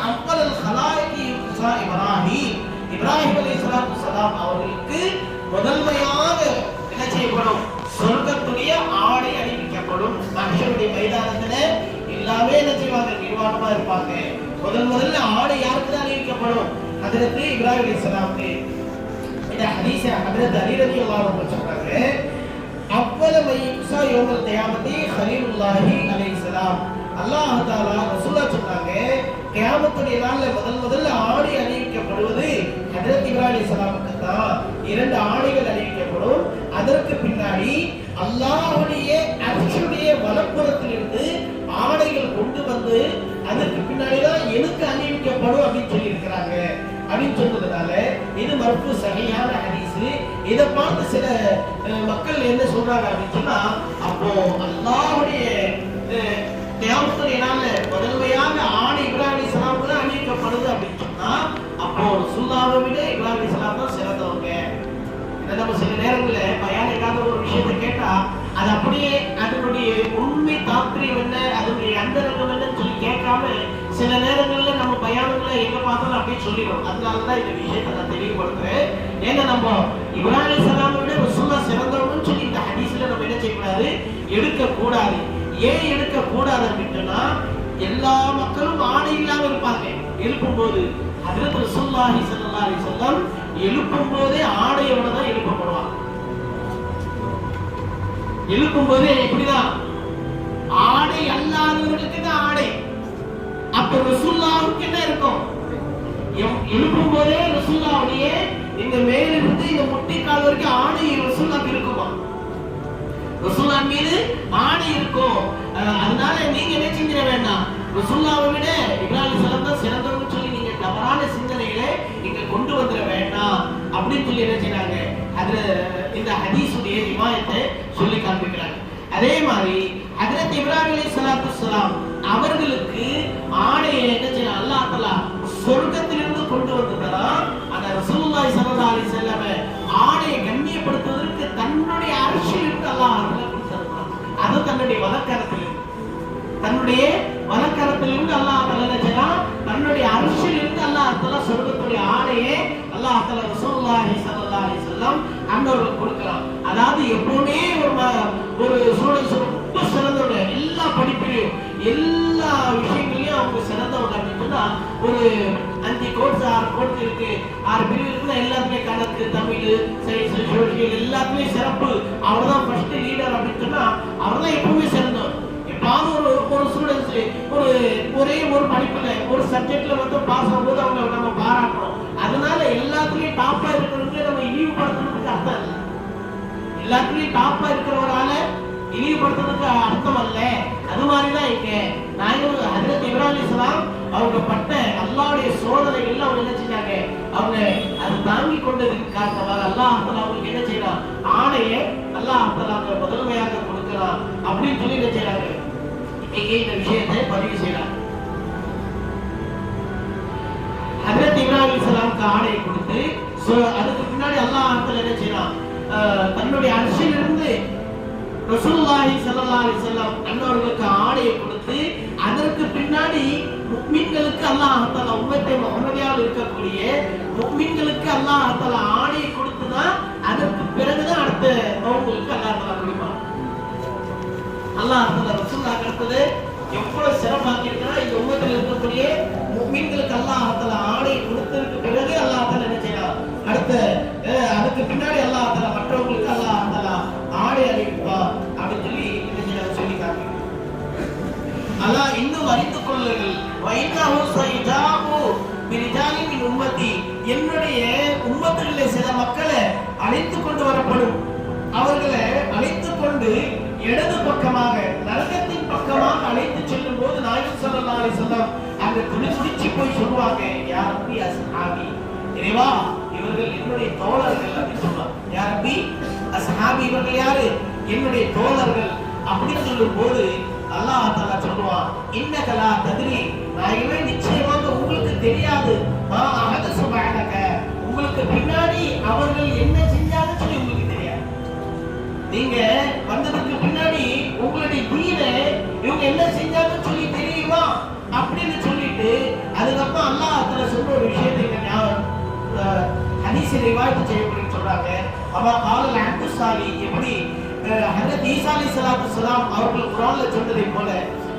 அவ்வளல் ஹலாயிகி இப்ராஹிம், இப்ராஹிம் அலைஹிஸ்ஸலாத்து வஸலாம் அவர்களுக்கு முதன்மையாக என்ன செய்யப்படும், சொர்க்கத்துடைய ஆடை அணிவிக்கப்படும். மனுஷனுடைய மைதானத்துல எல்லாமே என்ன செய்வாங்க, நிர்வாணமா இருப்பாங்க. முதல்ல ஆடை யாருக்கு தான் அணிவிக்கப்படும், ஹஜ்ரத் இப்ராஹிம் அலைஹிஸ்ஸலாமுக்கு. இந்த ஹதீஸ ஹஜ்ரத் அலி ரலியல்லாஹு அன்ஹு சொல்றாங்க, அவ்வள மையுஸா யௌமல் கியாமத்தி ஹலீலுல்லாஹி அலைஹிஸ்ஸலாம். அல்லாஹ் தஆலா ரசூலுல்லாஹ் சொன்னாங்க, கியாமத்துடைய நாள்ல முதல்ல ஆடை அணிவிக்கப்படுவது ஹஜ்ரத் இப்ராஹிம் அலைஹிஸ்ஸலாமுக்கு தான். 2 ஆடைகள் அணிவிக்கப்படும். அதற்கு பின்னாடி அல்லாஹ்வுடைய அர்ஷுடைய வலப்புறத்திலிருந்து ஆடைகள் கொண்டு வந்து அதற்கு பின்னாடி தான் எனக்கு அணிவிக்கப்படும் அப்படின்னு சொல்லி இருக்கிறாங்க. அப்படின்னு சொன்னதுனால இது மர்ஃபூ சஹீஹான ஹதீஸ். இத பார்த்து சில மக்கள் என்ன சொல்றாங்க அப்படின்னு சொன்னா, அப்போ அல்லாஹ்வுடைய கியாமத்துடைய நாள்ல முதன்மையாக ஆடை இப்ராஹிம் அலைஹிஸ்ஸலாமுக்கு தான் அணிவிக்கப்படுது அப்படின்னு சொன்னா, அப்போ ரசூலுல்லாஹை விட இப்ராஹிம் அலைஹிஸ்ஸலாம் தான் சிறந்தவங்க. நம்ம சில நேரங்கள்ல பயானிக்காத ஒரு விஷயத்தை கேட்டா அது அப்படியே அதனுடைய உண்மை தாத்பரியம் என்ன, அதனுடைய அந்தரங்கம் என்னன்னு சொல்லி கேட்காம சில நேரங்கள்ல நம்ம பயானங்களை எங்க பார்த்தாலும் அப்படியே சொல்லிடுறோம். அதனாலதான் இந்த விஷயத்தை நான் தெளிவுபடுத்துறேன். ஏன்னா நம்ம இப்ராஹிம் அலைஹிஸ்ஸலாமை விட ரசூலுல்லாஹ் சிறந்தவங்கன்னு சொல்லி இந்த ஹதீஸ்ல நம்ம என்ன செய்யக்கூடாது, எடுக்கக்கூடாது. ஏன் எடுக்கக்கூடாது அப்படின்னா, எல்லா மக்களும் ஆடை இல்லாம இருப்பாங்க எழுப்பும் போது. ஹஜ்ரத் ரசூலுல்லாஹி ஸல்லல்லாஹு அலைஹி வஸல்லம் எழுப்பும் போதே ஆடையோட தான் எழுப்பப்படுவாங்க. எழுப்பும் போதே எப்படிதான், ஆடை அல்லாதவர்களுக்கு தான் ஆடை. அப்ப ரசூலுல்லாஹ்வுக்கு என்ன இருக்கும், எழுப்பும் போதே ரசூலுல்லாஹ்வுடைய இந்த மேலிருந்து இந்த முட்டிக்கால் வரைக்கும் ஆடை ரசூலுல்லாஹ்வுக்கு இருக்குமா, ரசூலுல்லாஹ் மீது ஆடை இருக்கும். அதனால நீங்க என்ன செஞ்சிட வேண்டாம், ரசூலுல்லாஹ்வை விட இப்ராஹிம் அலைஹிஸ்ஸலாம் தான் சிறந்தவங்கன்னு சொல்லி நீங்க தவறான சிந்தனைகளை இங்க கொண்டு வந்துட வேண்டாம் அப்படின்னு சொல்லி என்ன செய்றாங்க, அதுல இந்த ஹதீஸுடைய ரிவாயத்தை சொல்லி காண்பிக்கிறாங்க. அதே மாதிரி ஹஜ்ரத் இப்ராஹிம் அலைஹிஸ்ஸலாத்து வஸலாம் அவர்களுக்கு ஆடையை என்ன செய்ய அல்லாஹ் தஆலா சொர்க்கத்திலிருந்து கொண்டு வந்ததா, அந்த ரசூலுல்லாஹி ஸல்லல்லாஹு அலைஹி வஸல்லம் ஆடையை கண்ணியப்படுத்துவதற்கு தன்னுடைய அரிசியிலிருந்து அல்லாஹ் கொடுத்திருக்கிறார். அது தன்னுடைய வலக்கரத்திலிருந்து அல்லாஹ் தஆலா என்ன செய்யறான், தன்னுடைய அரிசியிலிருந்து அல்லாஹ் தஆலா சொர்க்கத்துடைய ஆடையை அல்லாஹ் தஆலா ரசூலுல்லாஹி ஸல்லல்லாஹு அலைஹி வஸல்லம் அன்னவர்களுக்கு கொடுக்கிறான். அதாவது எப்பவுமே ஒரு ஸ்டூடண்ட்ஸ் ரொம்ப சிறந்தவங்க, எல்லா படிப்பிலையும் எல்லா விஷயங்களையும் அவங்க சிறந்தவங்க அப்படின்னு சொன்னா, ஒரு 5 கோர்ஸ் 6 கோர்ஸ் இருக்கு, 6 பிரிவு இருக்குன்னா எல்லாத்துலயும் கணக்கு, தமிழ், சயின்ஸ், சோசியல் எல்லாத்துலயும் சிறப்பு, அவர்தான் ஃபர்ஸ்ட் லீடர் அப்படின்னு சொன்னா அவர்தான் எப்பவுமே சிறந்தவர். எப்பாவது ஒரு ஸ்டூடெண்ட்ஸ் ஒரே ஒரு படிப்புல ஒரு சப்ஜெக்ட்ல வந்து பாஸ் ஆகும்போது அவங்க நம்ம பாராட்டுறோம். அதனால எல்லாத்துலயும் டாப்பா இருக்கிறவங்களே நம்ம இழிவுபடுத்துறதுக்கு அர்த்தம் இல்லை. எல்லாத்துலயும் டாப்பா இருக்கிறவரால இழிவுபடுத்துறதுக்கு அர்த்தம் அல்ல. அது மாதிரிதான் இங்க நாயகம் ஹஜ்ரத் இப்ராஹிம் அலைஹிஸ்ஸலாம் அவங்க பட்ட அல்லாஹ்வுடைய சோதனைகள்ல அவங்க என்ன செஞ்சாங்க, அவங்க அது தாங்கி கொண்டதுக்கு காரணமாக அல்லாஹ் தஆலா அவங்களுக்கு என்ன செய்யறான், ஆணையை அல்லாஹ் தஆலா முதன்மையாக கொடுக்கிறான் அப்படின்னு சொல்லி என்ன செய்யறாங்க, இங்கே இந்த விஷயத்தை பதிவு செய்யறாங்க. அவங்களுக்கு ஆடையை கொடுத்து அதுக்கு பின்னாடி அல்லாஹ் என்ன செய்யறான், தன்னுடைய அரிசியிலிருந்து ரசூலுல்லாஹி ஸல்லல்லாஹு அலைஹி வஸல்லம் அன்னவர்களுக்கு ஆடையை கொடுத்து அதற்கு பின்னாடி முஃமின்களுக்கு அல்லாஹ் தஆலா உம்மத்தே முஹம்மதியாவில் இருக்கக்கூடிய முஃமின்களுக்கு அல்லாஹ் தஆலா ஆடையை கொடுத்துதான் அதற்கு பிறகுதான் அடுத்த அவங்களுக்கு அல்லாஹ் தஆலா கொடுப்பான். அல்லாஹ் தஆலா ரசூலுல்லாஹ் அடுத்தது எவ்வளவு சிறப்பாக்கி இருக்கிறா, இந்த உம்மத்தில் இருக்கக்கூடிய முஃமின்களுக்கு அல்லாஹ் தஆலா ஆடையை கொடுத்ததற்கு பிறகு அல்லாஹ் தஆலா என்ன செய்யறான், அடுத்த அதுக்கு பின்னாடி அல்லாஹ் தஆலா மற்றவங்களுக்கு அல்லாஹ் தஆலா ஆடை அளிப்பா அப்படின்னு சொல்லி என்ன செய்யறாங்க சொல்லி காட்டுறாங்க. அல்லாஹ் இன்னும் அறிந்து கொள்ளுங்கள், வைனஹு சைஜாபு பிரிஜாலி மின் உம்மத்தி, என்னுடைய உம்மத்திலே சில மக்களை அழைத்து கொண்டு வரப்படும். அவர்களை அழைத்து கொண்டு இடது பக்கமாக நரகத்தின் பக்கமாக அழைத்து செல்லும் போது நாயகம் ஸல்லல்லாஹு அலைஹி வஸல்லம் அங்க துடிச்சு போய் சொல்லுவாங்க, யா ரப்பி அஸ்ஹாபி, இறைவா இவர்கள் என்னுடைய தோழர்கள் அப்படின்னு சொல்லுவாங்க. யா ரப்பி அஸ்ஹாபி, இவர்கள் யாரு, என்னுடைய தோழர்கள் அப்படின்னு சொல்லும் போது அல்லாஹ் தஆலா சொல்லுவான், இன்னக லா தத்ரி, நாயகமே நிச்சயமாக உங்களுக்கு தெரியாது, மா அஹதஸு பஅதக, உங்களுக்கு பின்னாடி அவர்கள் என்ன செஞ்சாங்க சொல்லி உங்களுக்கு தெரியாது. நீங்க வந்ததுக்கு பின்னாடி உங்களுடைய தீனை இவங்க என்ன செஞ்சாங்கன்னு சொல்லி தெரியுமா அப்படின்னு சொல்லிட்டு அதுக்கப்புறம் அல்லாஹ் தஆலா சொல்ற ஒரு விஷயத்தை ஹதீஸ் ரிவாயத் செய்யப்படுன்னு சொல்றாங்க. அவா கால அன்சாலி, எப்படி ஹஜ்ரத் ஈசா அலைஹிஸ்ஸலாத்து வஸலாம் அவர்கள் குர்ஆன்ல சொன்னதை போல,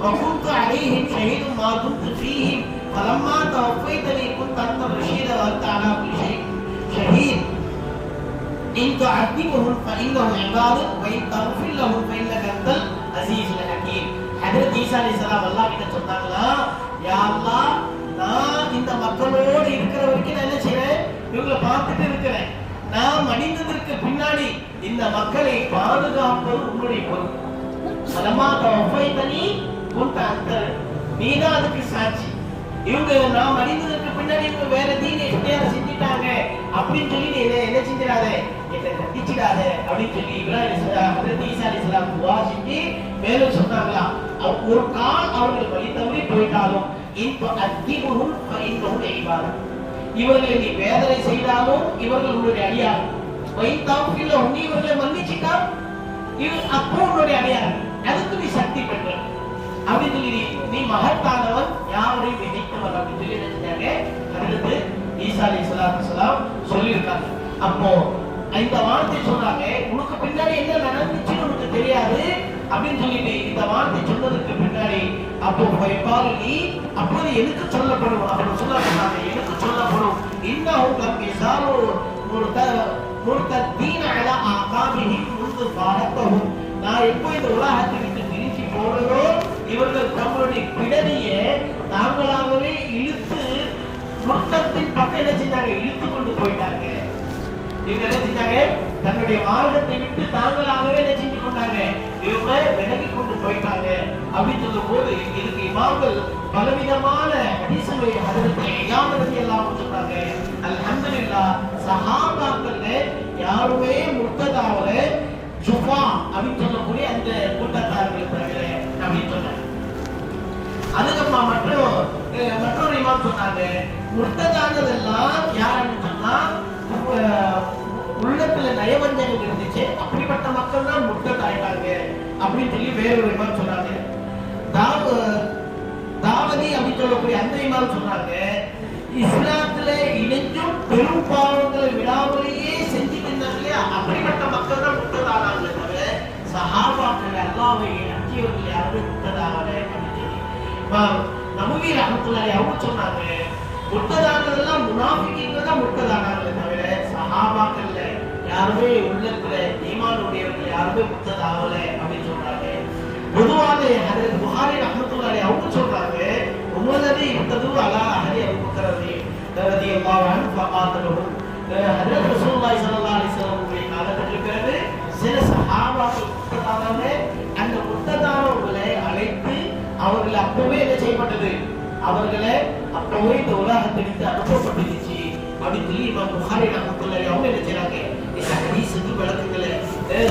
வகுந்து அலைஹிம் ஷஹீதும் மா குன்து ஃபீஹிம் ஃபலம்மா தவஃபைதனி குன்த அன்த ரஷீத வ அன்த அலா குல்லி ஷைஇன் ஷஹீத் இன் துஅதிபுஹும் ஃபஇன்னஹும் இபாது வ இன் தஃபிர் லஹும் ஃபஇன்னக அன்தல் அஸீஸுல் ஹகீம். ஹஜ்ரத் ஈசா அலைஹிஸ்ஸலாம் அல்லாஹ் கிட்ட சொன்னாங்களா, யா அல்லாஹ் நான் இந்த மக்களோடு இருக்கிற வரைக்கும் நான் என்ன செய்றேன், இவங்களை பார்த்துட்டு இருக்கிறேன். நான் மடிந்ததற்கு பின்னாடி இந்த மக்களை பாதுகாப்பது உன்னுடைய பொறுப்பு. ஃபலம்மா தவஃபைதனி குன்த அன்த, நீதான் அதுக்கு சாட்சி. இவங்க நான் மடிந்ததற்கு பின்னாடி இவங்க வேற தீனை செஞ்சுட்டாங்க அப்படின்னு சொல்லி நீ என்ன செஞ்சிடாத, என்னை கண்டிச்சிடாத அப்படின்னு சொல்லி ஹஜ்ரத் ஈசா அலைஹிஸ்ஸலாம் துஆ செஞ்சு மேலும் சொன்னாங்களா, ஒரு கால் அவர்கள் வழி தவறி போயிட்டாலும் இந்த அத்திபுஹும் ஃபஇன்னஹும் இபாது, இவர்களை நீ வேதனை செய்தாலும் இவர்கள் உன்னுடைய அடியார், வைத்தாஃபில உன்னை இவர்களை மன்னிச்சிட்டா அப்போ உன்னுடைய அடியார், அதுக்கு நீ சக்தி பெற்ற அப்படின்னு சொல்லி நீ மகத்தானவன், யாரையும் விதைத்தவன் அப்படின்னு சொல்லி நினைச்சாங்க. அடுத்து ஈசா அலைஹிஸ்ஸலாத்து வஸலாம் சொல்லியிருக்காங்க. அப்போ இந்த வார்த்தை சொல்றாங்க, உனக்கு பின்னாடி என்ன நடந்துச்சுன்னு உனக்கு தெரியாது அப்படின்னு சொல்லிட்டு இந்த வார்த்தை சொன்னதுக்கு பின்னாடி அப்போ வைபாலி அப்போது எனக்கு சொல்லப்படும் அப்படின்னு சொன்னாங்க, எனக்கு சொல்லப்படும் இன்னஹும் லம் யஸாலு முர்தீன அலா ஆகாபிஹிம் முன்து ஃபாரத்தஹும், நான் எப்போ இந்த உலகத்தை விட்டு பிரிஞ்சு போறதோ இவர்கள் தங்களுடைய பிடரியை தாங்களாகவே இழுத்து முர்தத்தின் பக்கம் என்ன செஞ்சாங்க, இழுத்து கொண்டு போயிட்டாங்க. இவங்க என்ன செஞ்சாங்க, தன்னுடைய மார்க்கத்தை விட்டு தாங்களாகவே என்ன செஞ்சு கொண்டாங்க, இவங்க விலகி கொண்டு போயிட்டாங்க அப்படின்னு சொல்லும் போது இதுக்கு இமாம்கள் பலவிதமான ஹதீஸ்களை ஹஜ்ரத் இமாம் ரலியல்லாஹு சொன்னாங்க. அல்ஹம்துலில்லாஹ் சஹாபாக்கள்ல யாருமே முர்த்ததாவல ஜுஃபா அப்படின்னு சொல்லக்கூடிய அந்த கூட்டத்தார்கள் தவிர அப்படின்னு சொன்னாங்க. அதுக்கப்புறம் மற்றொரு இமாம் சொன்னாங்க, முர்த்ததானதெல்லாம் யாருன்னு சொன்னா உள்ளத்துல நயவஞ்சகம் இருந்துச்சு, அப்படிப்பட்ட மக்கள் தான் முர்த்தத் ஆயிட்டாங்க அப்படின்னு சொல்லி வேறொரு இமாம் சொன்னாங்க. தாவதி அப்படின்னு சொல்லக்கூடிய அந்த இமாம் சொன்னாங்க, இஸ்லாத்துல இணைஞ்சும் பெரும் பாவங்களை விடாமலேயே செஞ்சுட்டு இருந்தாங்க இல்லையா, அப்படிப்பட்ட மக்கள் தான் முர்த்தத் ஆனாங்களே தவிர சஹாபாக்கள் அல்லாஹ்வை அஞ்சியவர்கள் யாருமே முர்த்தத் ஆகல அப்படின்னு சொல்லி நபவி ரஹ்மத்துல்லாஹி அவங்க சொன்னாங்க, முர்த்ததானதெல்லாம் முனாஃபிகீன்கள் தான் முர்த்ததானாங்களே தவிர சஹாபாக்கள்ல யாருமே உள்ளத்துல ஈமானுடையவர்கள் யாருமே முர்த்தத் ஆகல அப்படின்னு சொல்றாங்க. பொதுவாக ஹஜ்ரத் புகாரி ரஹ்மத்துல்லாஹி அவங்க சொல்றாங்க, உம்மலதி யுத்தது அலா அஹலி அபூபக்கர் ரலியல்லாஹு அன்ஹு ஃபகாத்தலஹு, ஹஜ்ரத் ரசூலுல்லாஹி ஸல்லல்லாஹு அலைஹி வஸல்லம் உடைய காலத்துக்கு பிறகு சில சஹாபாக்கள் முர்த்ததானவங்க, அந்த முர்த்ததானவர்களை அழைத்து அவர்களை அப்பவே என்ன செய்யப்பட்டது, அவர்களை அப்பவே இந்த உலகத்தை விட்டு அனுப்பப்பட்டுச்சு அப்படின்னு சொல்லி இமாம் புகாரி ரஹ்மத்துல்லாஹி அவங்க என்ன செய்றாங்க, இந்த ஹதீஸுக்கு விளக்கங்களை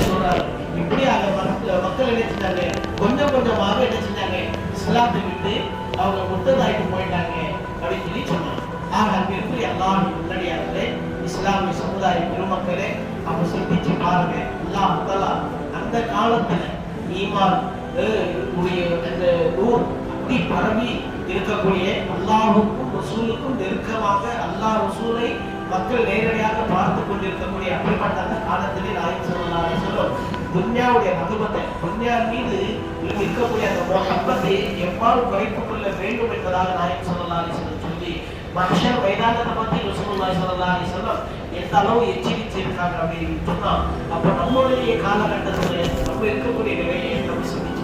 சொல்றாங்க. இப்படி மக்கள் என்ன செஞ்சாங்க, கொஞ்சம் கொஞ்சமாக என்ன செஞ்சாங்க, இஸ்லாத்தை விட்டு அவங்க முர்த்ததாயிட்டு போயிட்டாங்க அப்படின்னு சொல்லி சொன்னாங்க. அன்பிற்கு அல்லாஹ்வின் நல்லடியார்களே, இஸ்லாமிய சமுதாய பெருமக்களே, அவங்க சிந்திச்சு பாருங்க. அல்லாஹ் தஆலா அந்த காலத்துல ஈமான் அந்த நூர் அப்படி பரவி இருக்கக்கூடிய அல்லாஹுக்கும் ரசூலுக்கும் நெருக்கமாக அல்லாஹ் ரசூலை மக்கள் நேரடியாக பார்த்து கொண்டிருக்கக்கூடிய அப்படிப்பட்ட அந்த காலத்திலே நாயகம் ஸல்லல்லாஹு அலைஹி வஸல்லம் துன்யாவுடைய மகபத்தை, துன்யா மீது இருக்கக்கூடிய அந்த முஹப்பத்தை எவ்வாறு குறைத்துக் கொள்ள வேண்டும் என்பதாக நாயகம் ஸல்லல்லாஹு அலைஹி வஸல்லம் சொல்லி மஹ்ஷர் மைதானத்தை பற்றி ரசூலுல்லாஹி ஸல்லல்லாஹு அலைஹி வஸல்லம் எந்த அளவு எச்சரிச்சிருக்காங்க அப்படின்னு சொன்னா, அப்ப நம்மளுடைய காலகட்டத்தில் நம்ம இருக்கக்கூடிய நிலையை நம்ம சிந்திச்சு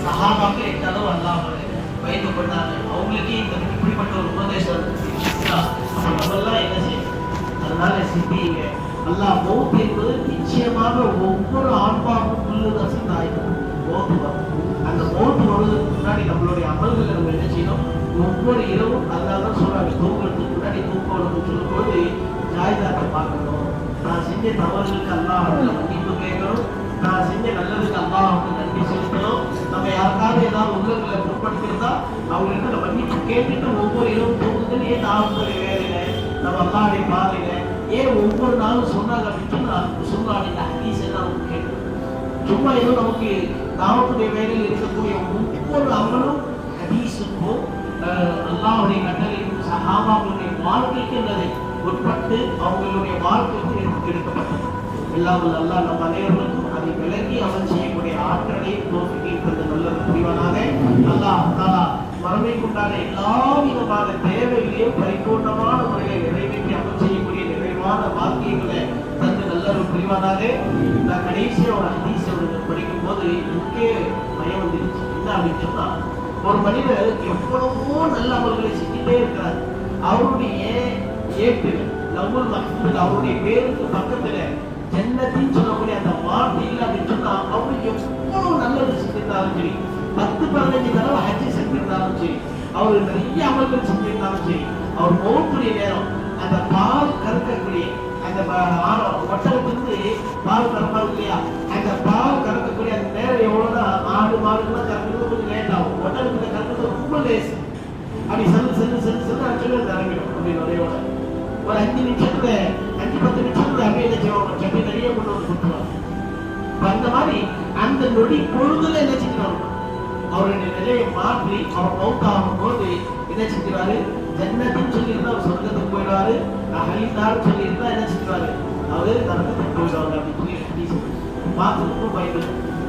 சஹாபாக்கள் எந்த அளவு அல்லாஹ் பயந்து கொண்டாங்க, அவங்களுக்கே இந்த இப்படிப்பட்ட ஒரு உபதேசம் நம்மெல்லாம் என்ன செய்யணும்? அதனால சிந்திங்க. அல்லாஹ் மௌத் என்பது நிச்சயமாக ஒவ்வொரு ஆன்மாவும் உள்ளது அசிந்தாயும் மௌத் வரும். அந்த மௌத் வருவதற்கு முன்னாடி நம்மளுடைய அமல்களை நம்ம என்ன செய்யணும்? ஒவ்வொரு இரவும் அதனால சொல்றாங்க, தூங்குறதுக்கு முன்னாடி தூக்கம் சொல்லும்போது ஜாயிதாத்தை பார்க்கணும். நான் செஞ்ச தவறுகளுக்கு அல்லாஹ் மன்னிப்பு கேட்கணும், நான் செஞ்ச நல்லதுக்கு அல்லாஹ்வுக்கு நன்றி செலுத்தணும். நம்ம யாருக்காவது ஏதாவது உள்ளங்களை முற்படுத்திருந்தா அவங்களுக்கு மன்னிப்பு கேட்டுட்டு ஒவ்வொரு இரவும் தூங்குதுன்னு ஏன் தாவத்துடைய வேலையில நம்ம அல்லாஹ்வுடைய பாதையில ஏன் ஒவ்வொரு நாளும் சொன்னாங்க அப்படின்னு சொன்னாங்க. இந்த ஹதீஸ் எல்லாம் நமக்கு கேட்கணும். சும்மா ஏதோ நமக்கு தாவத்துடைய வேலையில் இருக்கக்கூடிய ஒவ்வொரு அமலும் ஹதீஸுக்கும் அல்லாஹ்வுடைய கட்டளைக்கும் சஹாபாக்களுடைய வாழ்க்கைக்கு என்பதை உட்பட்டு அவங்களுடைய வாழ்க்கைக்கு எடுக்கப்பட்டது. எல்லாம் அல்லாஹ் நம்ம அனைவருக்கும் அதை விளங்கி அமல் செய்யக்கூடிய ஆற்றலை தோற்றுகின்றது நல்ல புரிவானாக. அல்லாஹ் தஆலா மறுமைக்குண்டான எல்லா விதமான தேவைகளையும் பரிபூர்ணமான முறையில் நிறைவேற்றி அமல் செய்யக்கூடிய நிறைவான வாக்கியங்களை தந்து நல்ல புரிவானாக. நான் கடைசியா ஒரு ஹதீஸ் படிக்கும் போது முக்கிய பயம் வந்துருச்சு. என்ன அப்படின்னு சொன்னா, ஒரு மனிதர் எவ்வளவோ நல்ல அமல்களை செஞ்சுட்டே இருக்கிறார். அவருடைய ஏட்டில் லவ்வுல் மஹ்ஃபூல் அவருடைய பேருக்கு பக்கத்துல ஜன்னத்தின்னு சொல்லக்கூடிய அந்த வார்த்தை இல்லை அப்படின்னு சொன்னா, அவருக்கு எவ்வளவு நல்லது செஞ்சிருந்தாலும் சரி, 10-15 தடவை ஹஜ் செஞ்சிருந்தாலும் சரி, அவர் நிறைய அமல்கள் செஞ்சிருந்தாலும் சரி, அவர் மௌத்துடைய நேரம் அந்த பால் கறக்கக்கூடிய அந்த ஒட்டகத்திலிருந்து பால் கறப்பாங்க இல்லையா, அந்த பால் கறக்கக்கூடிய அந்த நேரம் எவ்வளவுனா, ஆடு மாடுகள்லாம் கறக்கிறது கொஞ்சம் லேட் ஆகும், ஒட்டகத்துல கறக்கிறது ரொம்ப லேஸ். அப்படி cell cell cell cell actually இறங்கிடும். அப்படின்னு நிறையோட ஒரு 5 நிமிஷத்துல 5-10 நிமிஷத்துல அப்படியே என்ன செய்வாங்க, சப்பி நிறைய கொண்டு வந்து கொடுத்துருவாங்க. அந்த மாதிரி அந்த நொடி பொழுதுல என்ன செஞ்சுறாங்க, அவருடைய நிலையை மாற்றி அவர் மௌத்தாகும் போது என்ன செஞ்சுறாரு, ஜன்னத்தின்னு சொல்லியிருந்தா அவர் சொர்க்கத்துக்கு போயிடுவாரு, அஹலிதார் சொல்லியிருந்தா என்ன செஞ்சுவாரு, அவரு நரகத்துக்கு போயிடுவாங்க அப்படின்னு சொல்லி பார்த்துட்டு பயந்து.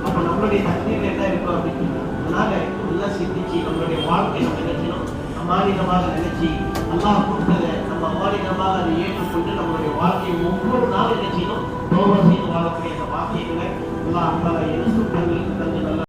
அப்ப நம்மளுடைய தண்ணீர் என்ன இருக்கும் அப்படின்னு அதனால எல்லாம் சிந்திச்சு நம்மளுடைய வாழ்க்கை நம்ம நினைச்சணும், அமானிதமாக நினைச்சு அல்லாஹ் கொடுத்ததை நம்ம அமானிதமாக அதை ஏற்றுக்கொண்டு நம்மளுடைய வாழ்க்கையை ஒவ்வொரு நாளும் என்ன செய்யணும், செய்து வாழக்கூடிய அந்த வாக்கியங்களை எல்லாம் அல்லாஹ் எடுத்து தந்து நல்ல